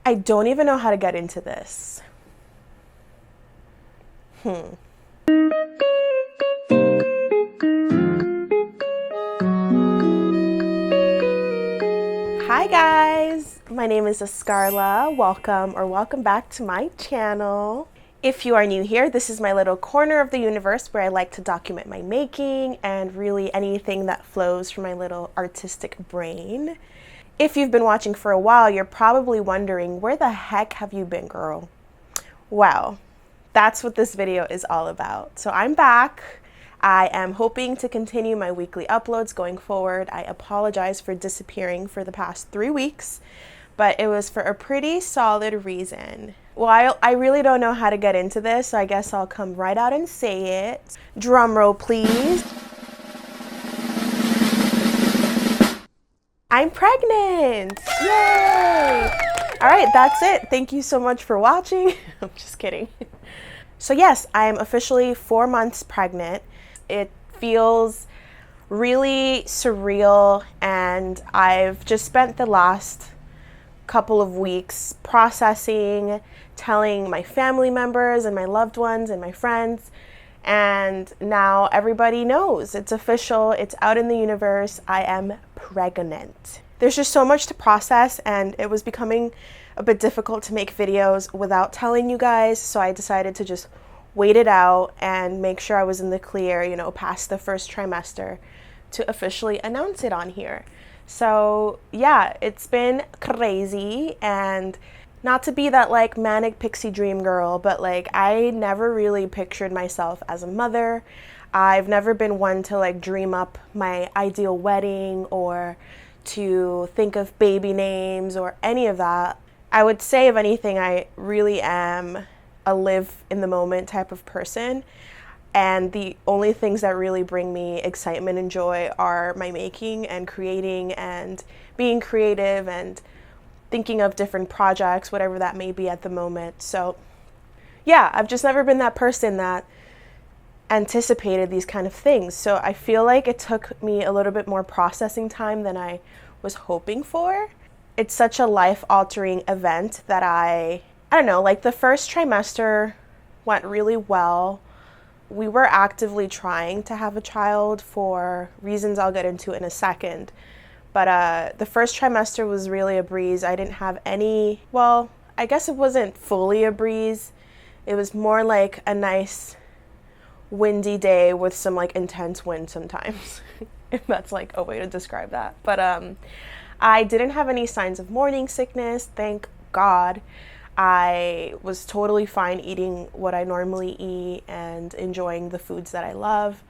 I don't even know how to get into this. Hi guys, my name is Escarla. Welcome back to my channel. If you are new here, this is my little corner of the universe where I like to document my making and really anything that flows from my little artistic brain. If you've been watching for a while, you're probably wondering, where the heck have you been, girl? Well, that's what this video is all about. So I'm back. I am hoping to continue my weekly uploads going forward. I apologize for disappearing for the past 3 weeks, but it was for a pretty solid reason. Well, I really don't know how to get into this, so I guess I'll come right out and say it. Drum roll, please. I'm pregnant! Yay! All right, that's it. Thank you so much for watching. I'm just kidding. So yes, I'm officially 4 months pregnant. It feels really surreal, and I've just spent the last couple of weeks processing, telling my family members and my loved ones and my friends, and now everybody knows. It's official, it's out in the universe. I am pregnant. There's just so much to process, and it was becoming a bit difficult to make videos without telling you guys, so I decided to just wait it out and make sure I was in the clear, you know, past the first trimester to officially announce it on here. So yeah, it's been crazy, and not to be that like manic pixie dream girl, but like I never really pictured myself as a mother. I've never been one to like dream up my ideal wedding or to think of baby names or any of that. I would say, if anything, I really am a live in the moment type of person, and the only things that really bring me excitement and joy are my making and creating and being creative and thinking of different projects, whatever that may be at the moment. So yeah, I've just never been that person that anticipated these kind of things. So I feel like it took me a little bit more processing time than I was hoping for. It's such a life-altering event that I don't know, like the first trimester went really well. We were actively trying to have a child for reasons I'll get into in a second. But the first trimester was really a breeze. I didn't have any, well, I guess it wasn't fully a breeze. It was more like a nice windy day with some like intense wind sometimes, if that's like a way to describe that. But I didn't have any signs of morning sickness, thank God. I was totally fine eating what I normally eat and enjoying the foods that I love.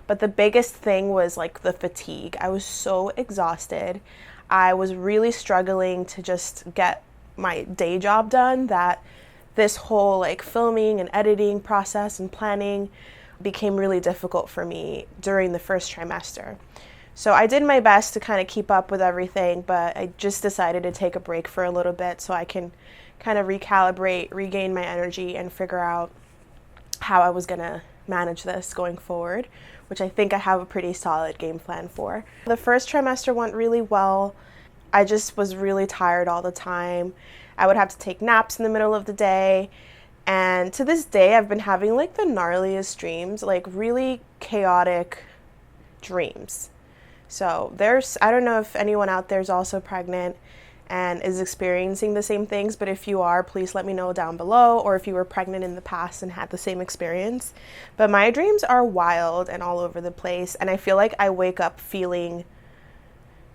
But the biggest thing was like the fatigue. I was so exhausted. I was really struggling to just get my day job done, that this whole like filming and editing process and planning became really difficult for me during the first trimester. So I did my best to kind of keep up with everything, but I just decided to take a break for a little bit so I can kind of recalibrate, regain my energy, and figure out how I was gonna manage this going forward, which I think I have a pretty solid game plan for. The first trimester went really well. I just was really tired all the time. I would have to take naps in the middle of the day, and to this day I've been having like the gnarliest dreams, like really chaotic dreams. So I don't know if anyone out there is also pregnant and is experiencing the same things, but if you are, please let me know down below, or if you were pregnant in the past and had the same experience. But my dreams are wild and all over the place, and I feel like I wake up feeling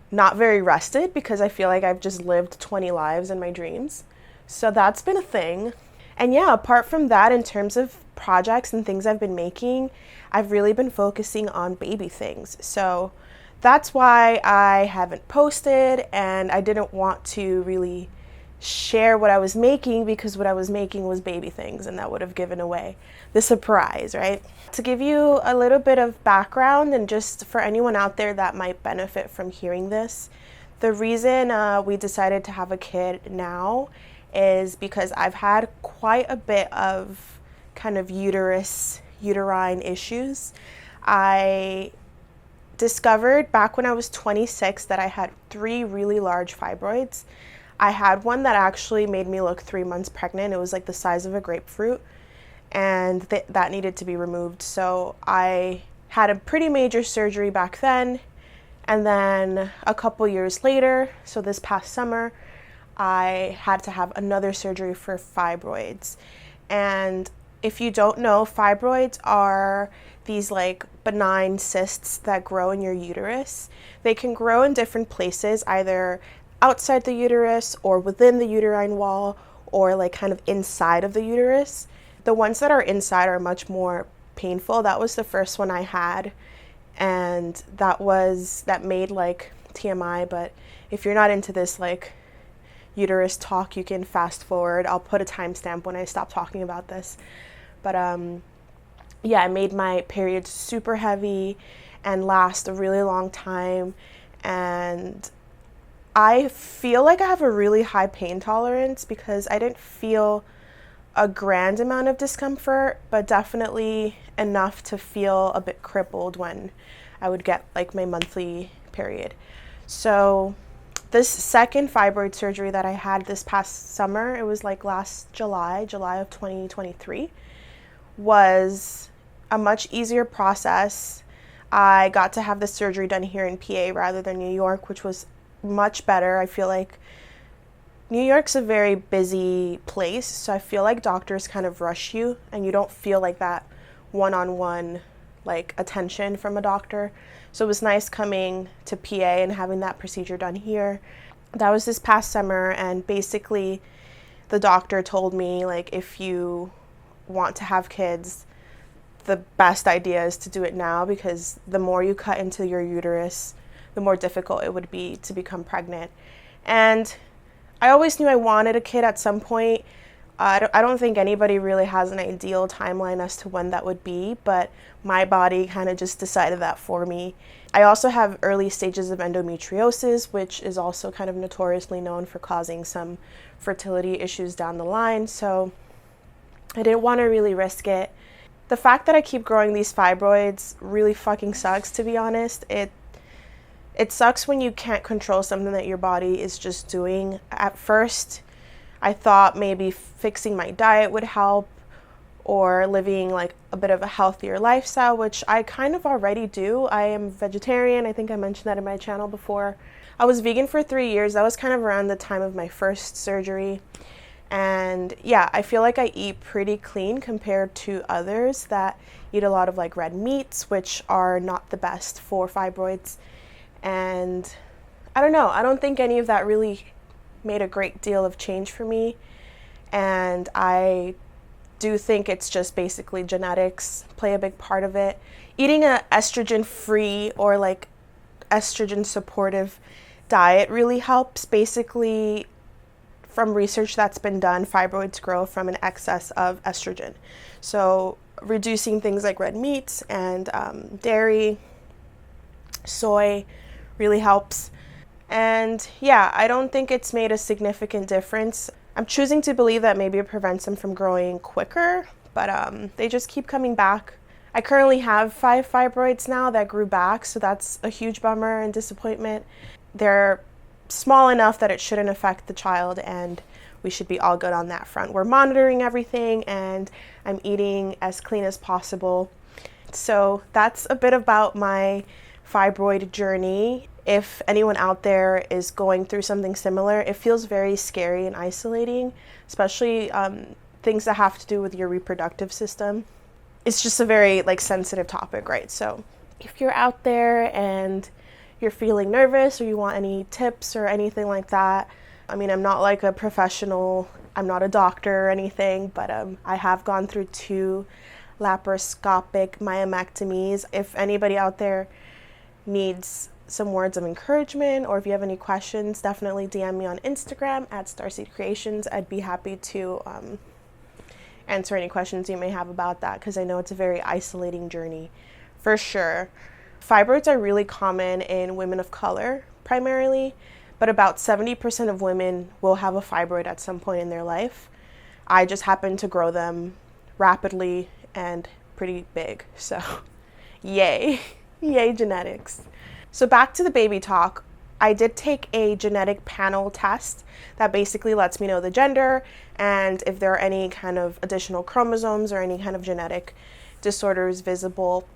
not very rested because I feel like I've just lived 20 lives in my dreams. So that's been a thing. And yeah, apart from that, in terms of projects and things I've been making, I've really been focusing on baby things. So that's why I haven't posted, and I didn't want to really share what I was making because what I was making was baby things, and that would have given away the surprise, right? To give you a little bit of background, and just for anyone out there that might benefit from hearing this, the reason we decided to have a kid now is because I've had quite a bit of kind of uterine issues. I discovered back when I was 26 that I had 3 really large fibroids. I had one that actually made me look 3 months pregnant. It was like the size of a grapefruit, and that needed to be removed. So I had a pretty major surgery back then, and then a couple years later, so this past summer, I had to have another surgery for fibroids. And if you don't know, fibroids are these like benign cysts that grow in your uterus. They can grow in different places, either outside the uterus or within the uterine wall, or like kind of inside of the uterus. The ones that are inside are much more painful. That was the first one I had, and that made like TMI, but if you're not into this like uterus talk, you can fast forward. I'll put a timestamp when I stop talking about this. But yeah, it made my periods super heavy and last a really long time, and I feel like I have a really high pain tolerance because I didn't feel a grand amount of discomfort, but definitely enough to feel a bit crippled when I would get like my monthly period. So this second fibroid surgery that I had this past summer, it was like last July of 2023, was a much easier process. I got to have the surgery done here in PA rather than New York, which was much better. I feel like New York's a very busy place, so I feel like doctors kind of rush you and you don't feel like that one-on-one like attention from a doctor. So it was nice coming to PA and having that procedure done here. That was this past summer, and basically the doctor told me like if you want to have kids, the best idea is to do it now, because the more you cut into your uterus, the more difficult it would be to become pregnant. And I always knew I wanted a kid at some point. I don't think anybody really has an ideal timeline as to when that would be, but my body kind of just decided that for me. I also have early stages of endometriosis, which is also kind of notoriously known for causing some fertility issues down the line, so I didn't want to really risk it. The fact that I keep growing these fibroids really fucking sucks, to be honest. It sucks when you can't control something that your body is just doing. At first, I thought maybe fixing my diet would help, or living like a bit of a healthier lifestyle, which I kind of already do. I am vegetarian. I think I mentioned that in my channel before. I was vegan for 3 years. That was kind of around the time of my first surgery. And yeah, I feel like I eat pretty clean compared to others that eat a lot of like red meats, which are not the best for fibroids. And I don't know, I don't think any of that really made a great deal of change for me. And I do think it's just basically genetics play a big part of it. Eating a estrogen free or like estrogen supportive diet really helps. Basically, from research that's been done, fibroids grow from an excess of estrogen. So reducing things like red meats and dairy, soy really helps. And yeah, I don't think it's made a significant difference. I'm choosing to believe that maybe it prevents them from growing quicker, but they just keep coming back. I currently have 5 fibroids now that grew back, so that's a huge bummer and disappointment. They're small enough that it shouldn't affect the child, and we should be all good on that front. We're monitoring everything, and I'm eating as clean as possible. So that's a bit about my fibroid journey. If anyone out there is going through something similar, it feels very scary and isolating, especially things that have to do with your reproductive system. It's just a very like sensitive topic, right? So if you're out there and you're feeling nervous or you want any tips or anything like that, I mean, I'm not like a professional, I'm not a doctor or anything, but I have gone through 2 laparoscopic myomectomies. If anybody out there needs some words of encouragement, or if you have any questions, definitely DM me on Instagram at Starseed Creations. I'd be happy to answer any questions you may have about that, because I know it's a very isolating journey for sure. Fibroids are really common in women of color primarily, but about 70% of women will have a fibroid at some point in their life. I just happen to grow them rapidly and pretty big, so yay. Yay genetics. So back to the baby talk. I did take a genetic panel test that basically lets me know the gender and if there are any kind of additional chromosomes or any kind of genetic disorders visible.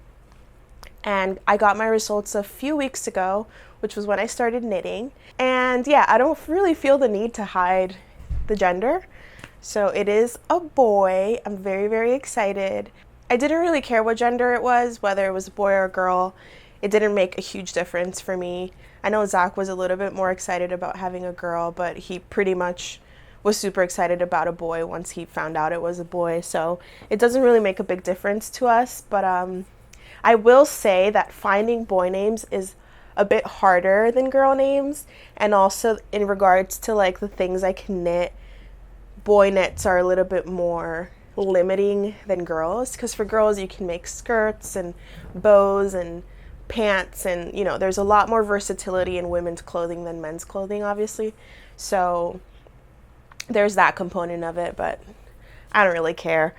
And I got my results a few weeks ago, which was when I started knitting. And yeah, I don't really feel the need to hide the gender. So it is a boy. I'm very, very excited. I didn't really care what gender it was, whether it was a boy or a girl. It didn't make a huge difference for me. I know Zach was a little bit more excited about having a girl, but he pretty much was super excited about a boy once he found out it was a boy. So it doesn't really make a big difference to us. But I will say that finding boy names is a bit harder than girl names. And also in regards to like the things I can knit, boy knits are a little bit more limiting than girls, because for girls you can make skirts and bows and pants, and you know, there's a lot more versatility in women's clothing than men's clothing, obviously. So there's that component of it, but I don't really care.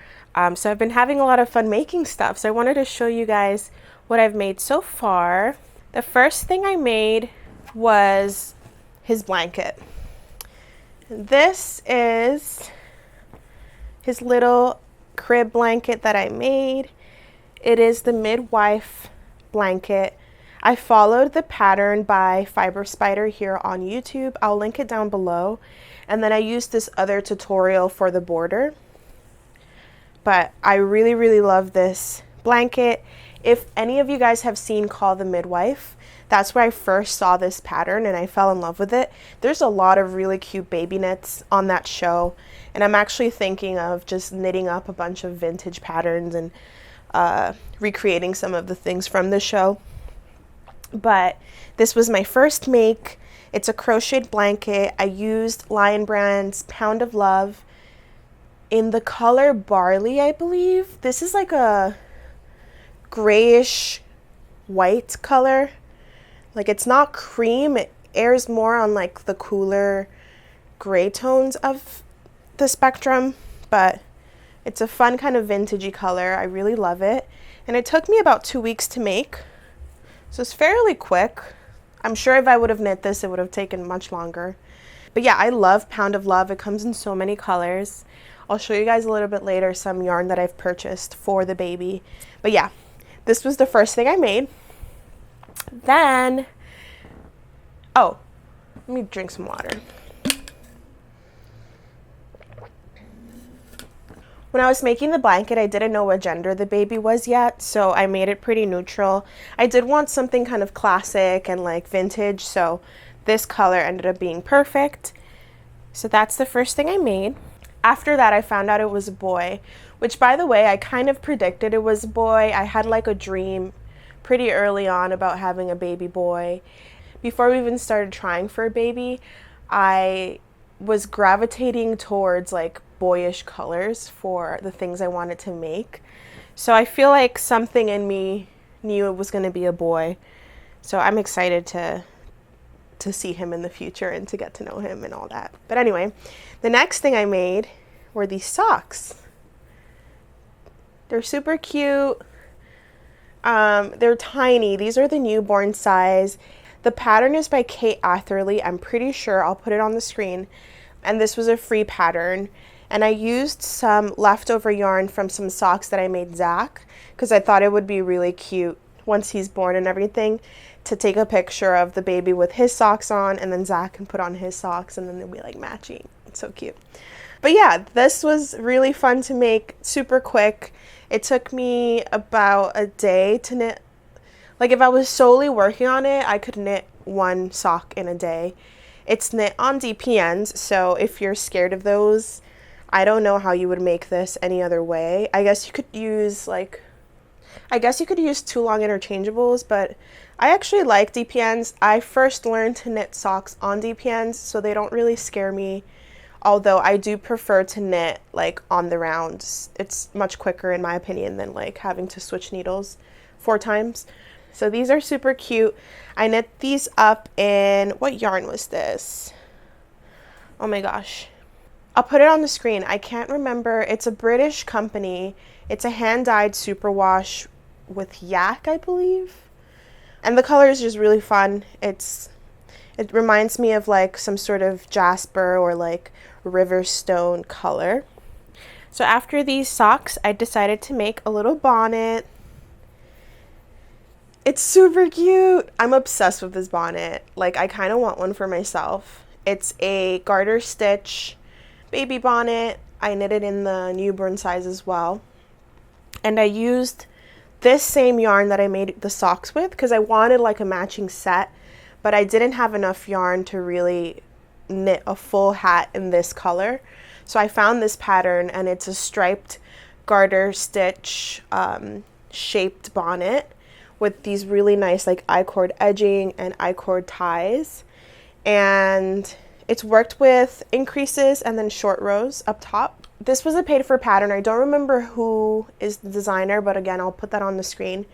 So I've been having a lot of fun making stuff, so I wanted to show you guys what I've made so far. The first thing I made was his blanket. This is his little crib blanket that I made. It is the midwife blanket. I followed the pattern by Fiber Spider here on YouTube. I'll link it down below. And then I used this other tutorial for the border. But I really, really love this blanket. If any of you guys have seen Call the Midwife, that's where I first saw this pattern and I fell in love with it. There's a lot of really cute baby knits on that show, and I'm actually thinking of just knitting up a bunch of vintage patterns and recreating some of the things from the show. But this was my first make. It's a crocheted blanket. I used Lion Brand's Pound of Love in the color Barley, I believe. This is like a grayish white color. Like, it's not cream, it airs more on like the cooler gray tones of the spectrum, but it's a fun kind of vintagey color. I really love it. And it took me about 2 weeks to make, so it's fairly quick. I'm sure if I would have knit this, it would have taken much longer. But yeah, I love Pound of Love. It comes in so many colors. I'll show you guys a little bit later some yarn that I've purchased for the baby. But yeah, this was the first thing I made. Then, oh, let me drink some water. When I was making the blanket, I didn't know what gender the baby was yet, so I made it pretty neutral. I did want something kind of classic and like vintage, so this color ended up being perfect. So that's the first thing I made. After that, I found out it was a boy, which, by the way, I kind of predicted it was a boy. I had like a dream pretty early on about having a baby boy. Before we even started trying for a baby, I was gravitating towards like boyish colors for the things I wanted to make. So I feel like something in me knew it was going to be a boy. So I'm excited to see him in the future and to get to know him and all that. But anyway, the next thing I made were these socks. They're super cute. They're tiny. These are the newborn size. The pattern is by Kate Atherley. I'm pretty sure. I'll put it on the screen. And this was a free pattern. And I used some leftover yarn from some socks that I made Zach, because I thought it would be really cute once he's born and everything to take a picture of the baby with his socks on, and then Zach can put on his socks and then they'll be like matching. It's so cute. But yeah, this was really fun to make, super quick. It took me about a day to knit. Like, if I was solely working on it, I could knit one sock in a day. It's knit on DPNs, so if you're scared of those, I don't know how you would make this any other way. I guess you could use two long interchangeables, but I actually like DPNs. I first learned to knit socks on DPNs, so they don't really scare me. Although I do prefer to knit like on the round. It's much quicker in my opinion than like having to switch needles 4 times. So these are super cute. I knit these up in, what yarn was this? Oh my gosh. I'll put it on the screen. I can't remember. It's a British company. It's a hand-dyed superwash with yak, I believe. And the color is just really fun. It's It reminds me of like some sort of jasper or like river stone color. So after these socks, I decided to make a little bonnet. It's super cute. I'm obsessed with this bonnet. Like, I kind of want one for myself. It's a garter stitch baby bonnet. I knitted in the newborn size as well. And I used this same yarn that I made the socks with because I wanted like a matching set, but I didn't have enough yarn to really knit a full hat in this color. So I found this pattern, and it's a striped garter stitch shaped bonnet with these really nice like I-cord edging and I-cord ties. And it's worked with increases and then short rows up top. This was a paid for pattern. I don't remember who is the designer, but again, I'll put that on the screen.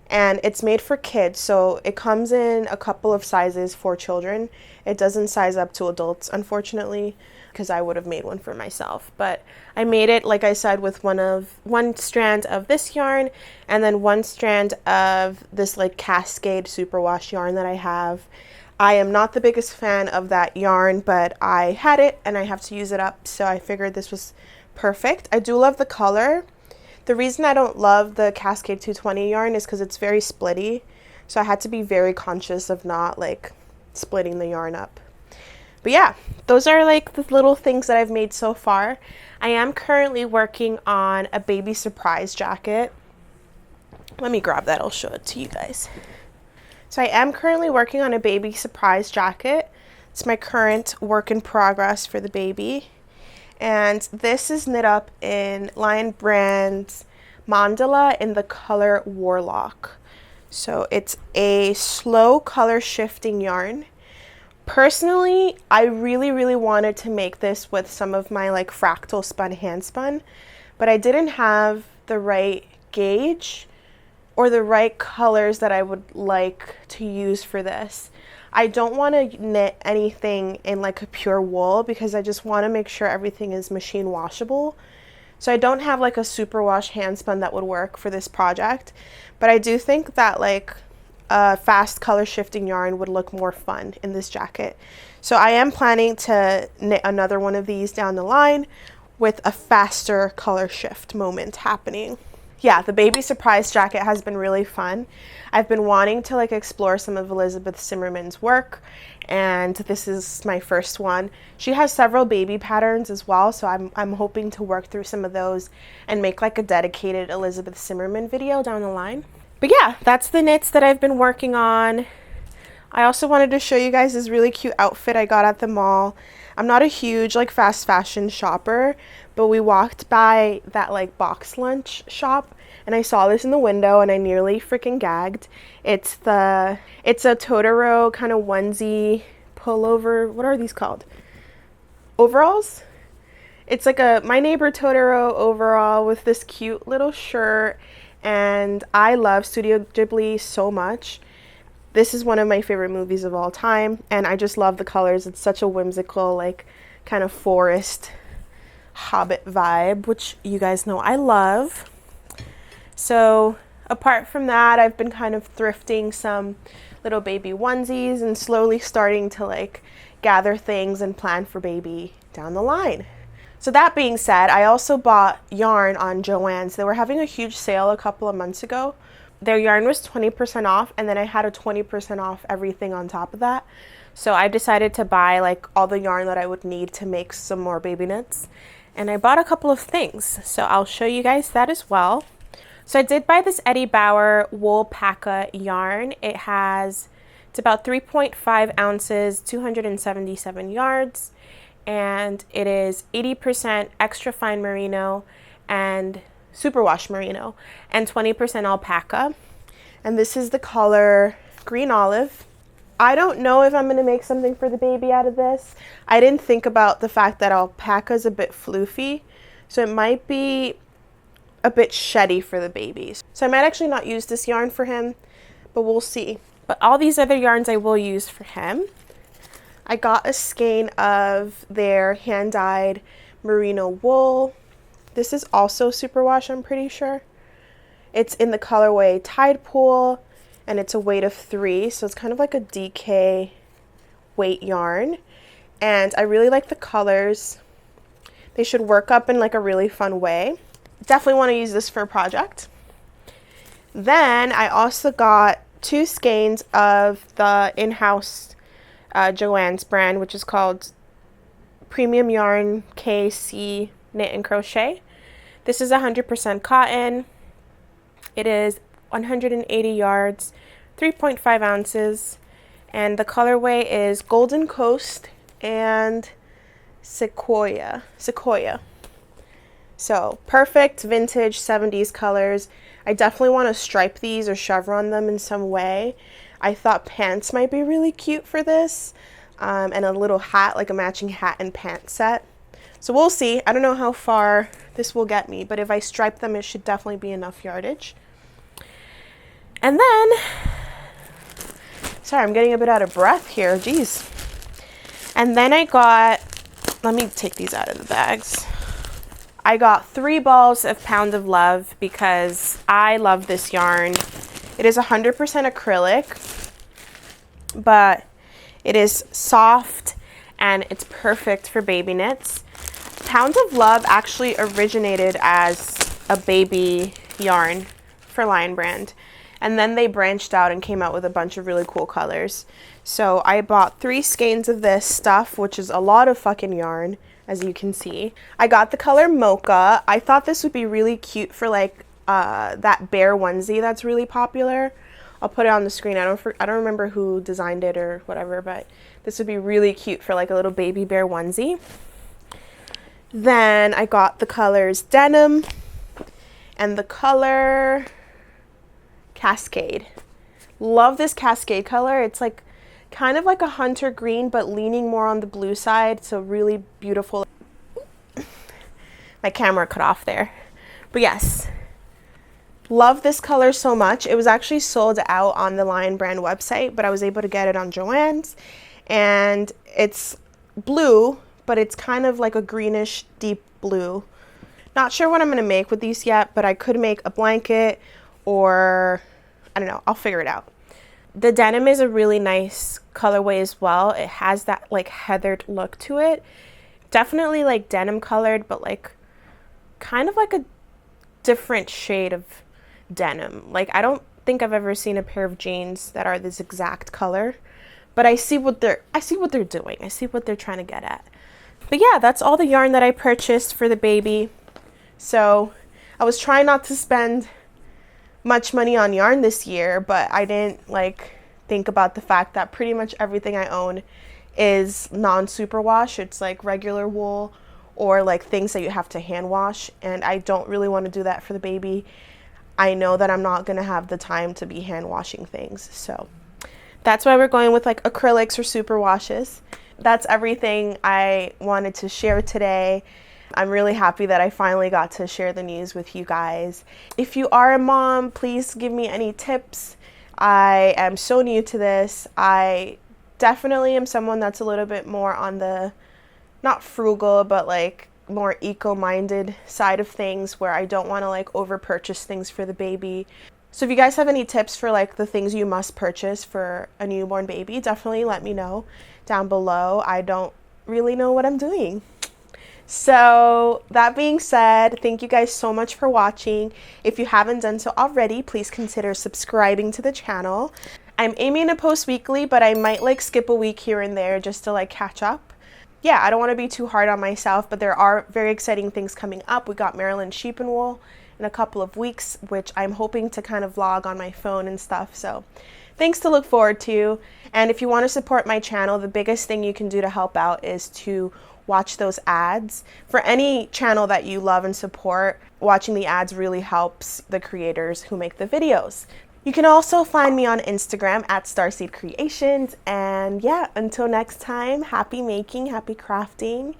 And it's made for kids, so it comes in a couple of sizes for children. It doesn't size up to adults, unfortunately, because I would have made one for myself. But I made it, like I said, with one strand of this yarn and then one strand of this like Cascade superwash yarn that I have. I am not the biggest fan of that yarn, but I had it and I have to use it up, so I figured this was perfect. I do love the color. The reason I don't love the Cascade 220 yarn is because it's very splitty, so I had to be very conscious of not like splitting the yarn up. But yeah, those are like the little things that I've made so far. I am currently working on a baby surprise jacket. Let me grab that, I'll show it to you guys. So I am currently working on a baby surprise jacket. It's my current work in progress for the baby. And this is knit up in Lion Brand's mandala in the color Warlock. So it's a slow color shifting yarn. Personally, I really wanted to make this with some of my like fractal spun hand spun, but I didn't have the right gauge or the right colors that I would like to use for this. I don't want to knit anything in like a pure wool because I just want to make sure everything is machine washable. So I don't have like a superwash hand spun that would work for this project, but I do think that like a fast color shifting yarn would look more fun in this jacket. So I am planning to knit another one of these down the line with a faster color shift moment happening. Yeah, the baby surprise jacket has been really fun. I've been wanting to like explore some of Elizabeth Zimmerman's work, and this is my first one. She has several baby patterns as well, so I'm hoping to work through some of those and make like a dedicated Elizabeth Zimmerman video down the line. But yeah, that's the knits that I've been working on. I also wanted to show you guys this really cute outfit I got at the mall. I'm not a huge like fast fashion shopper, but we walked by that like box lunch shop and I saw this in the window and I nearly freaking gagged. It's a Totoro kind of onesie pullover. What are these called? Overalls? It's like a My Neighbor Totoro overall with this cute little shirt, and I love Studio Ghibli so much. This is one of my favorite movies of all time, and I just love the colors. It's such a whimsical, like, kind of forest hobbit vibe, which you guys know I love. So apart from that, I've been kind of thrifting some little baby onesies and slowly starting to like gather things and plan for baby down the line. So that being said, I also bought yarn on Joann's. They were having a huge sale a couple of months ago. Their yarn was 20% off, and then I had a 20% off everything on top of that. So I decided to buy like all the yarn that I would need to make some more baby knits. And I bought a couple of things, so I'll show you guys that as well. So I did buy this Eddie Bauer wool paca yarn. It's about 3.5 ounces, 277 yards, and it is 80% extra fine merino and superwash merino and 20% alpaca. And this is the color green olive. I don't know if I'm going to make something for the baby out of this. I didn't think about the fact that alpaca is a bit floofy, so it might be a bit sheddy for the babies. So I might actually not use this yarn for him, but we'll see. But all these other yarns I will use for him. I got a skein of their hand-dyed merino wool. This is also superwash, I'm pretty sure. It's in the colorway Tide Pool, and it's a weight of 3, so it's kind of like a DK weight yarn, and I really like the colors. They should work up in like a really fun way. Definitely want to use this for a project. Then I also got 2 skeins of the in-house Joann's brand, which is called Premium Yarn KC Knit and Crochet. This is 100% cotton. It is 180 yards, 3.5 ounces, and the colorway is Golden Coast and Sequoia. So perfect vintage 70s colors. I definitely want to stripe these or chevron them in some way. I thought pants might be really cute for this, and a little hat, like a matching hat and pant set. So we'll see. I don't know how far this will get me, but if I stripe them, it should definitely be enough yardage. And then, sorry, I'm getting a bit out of breath here, geez. And then I got, let me take these out of the bags. I got 3 balls of Pound of Love because I love this yarn. It is 100% acrylic, but it is soft and it's perfect for baby knits. Pound of Love actually originated as a baby yarn for Lion Brand, and then they branched out and came out with a bunch of really cool colors. So I bought 3 skeins of this stuff, which is a lot of fucking yarn, as you can see. I got the color Mocha. I thought this would be really cute for like that bear onesie that's really popular. I'll put it on the screen. I don't remember who designed it or whatever, but this would be really cute for like a little baby bear onesie. Then I got the colors Denim and the color Cascade. Love this Cascade color. It's like kind of like a hunter green, but leaning more on the blue side. So really beautiful. My camera cut off there. But yes, love this color so much. It was actually sold out on the Lion Brand website, but I was able to get it on Joann's. And it's blue, but it's kind of like a greenish deep blue. Not sure what I'm going to make with these yet, but I could make a blanket or I don't know, I'll figure it out. The denim is a really nice colorway as well. It has that like heathered look to it. Definitely like denim colored, but like kind of like a different shade of denim. Like I don't think I've ever seen a pair of jeans that are this exact color, but I see what they're doing. I see what they're trying to get at. But yeah, that's all the yarn that I purchased for the baby. So I was trying not to spend much money on yarn this year, but I didn't like think about the fact that pretty much everything I own is non-superwash. It's like regular wool or like things that you have to hand wash, and I don't really want to do that for the baby. I know that I'm not going to have the time to be hand washing things, so that's why we're going with like acrylics or superwashes. That's everything I wanted to share today. I'm really happy that I finally got to share the news with you guys. If you are a mom, please give me any tips. I am so new to this. I definitely am someone that's a little bit more on the, not frugal, but like more eco-minded side of things, where I don't want to like over purchase things for the baby. So if you guys have any tips for like the things you must purchase for a newborn baby, definitely let me know down below. I don't really know what I'm doing. So that being said, thank you guys so much for watching. If you haven't done so already, please consider subscribing to the channel. I'm aiming to post weekly, but I might like skip a week here and there just to like catch up. Yeah, I don't want to be too hard on myself, but there are very exciting things coming up. We got Maryland Sheep and Wool in a couple of weeks, which I'm hoping to kind of vlog on my phone and stuff. So things to look forward to. And if you want to support my channel, the biggest thing you can do to help out is to watch those ads. For any channel that you love and support, watching the ads really helps the creators who make the videos. You can also find me on Instagram at Starseed Creations. And yeah, until next time, happy making, happy crafting.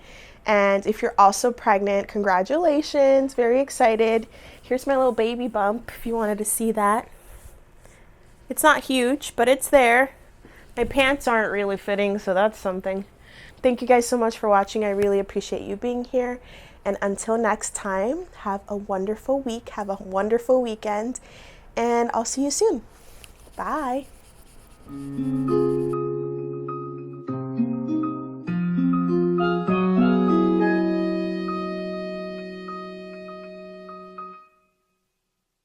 And if you're also pregnant, congratulations, very excited. Here's my little baby bump if you wanted to see that. It's not huge, but it's there. My pants aren't really fitting, so that's something. Thank you guys so much for watching. I really appreciate you being here. And until next time, have a wonderful week. Have a wonderful weekend. And I'll see you soon. Bye.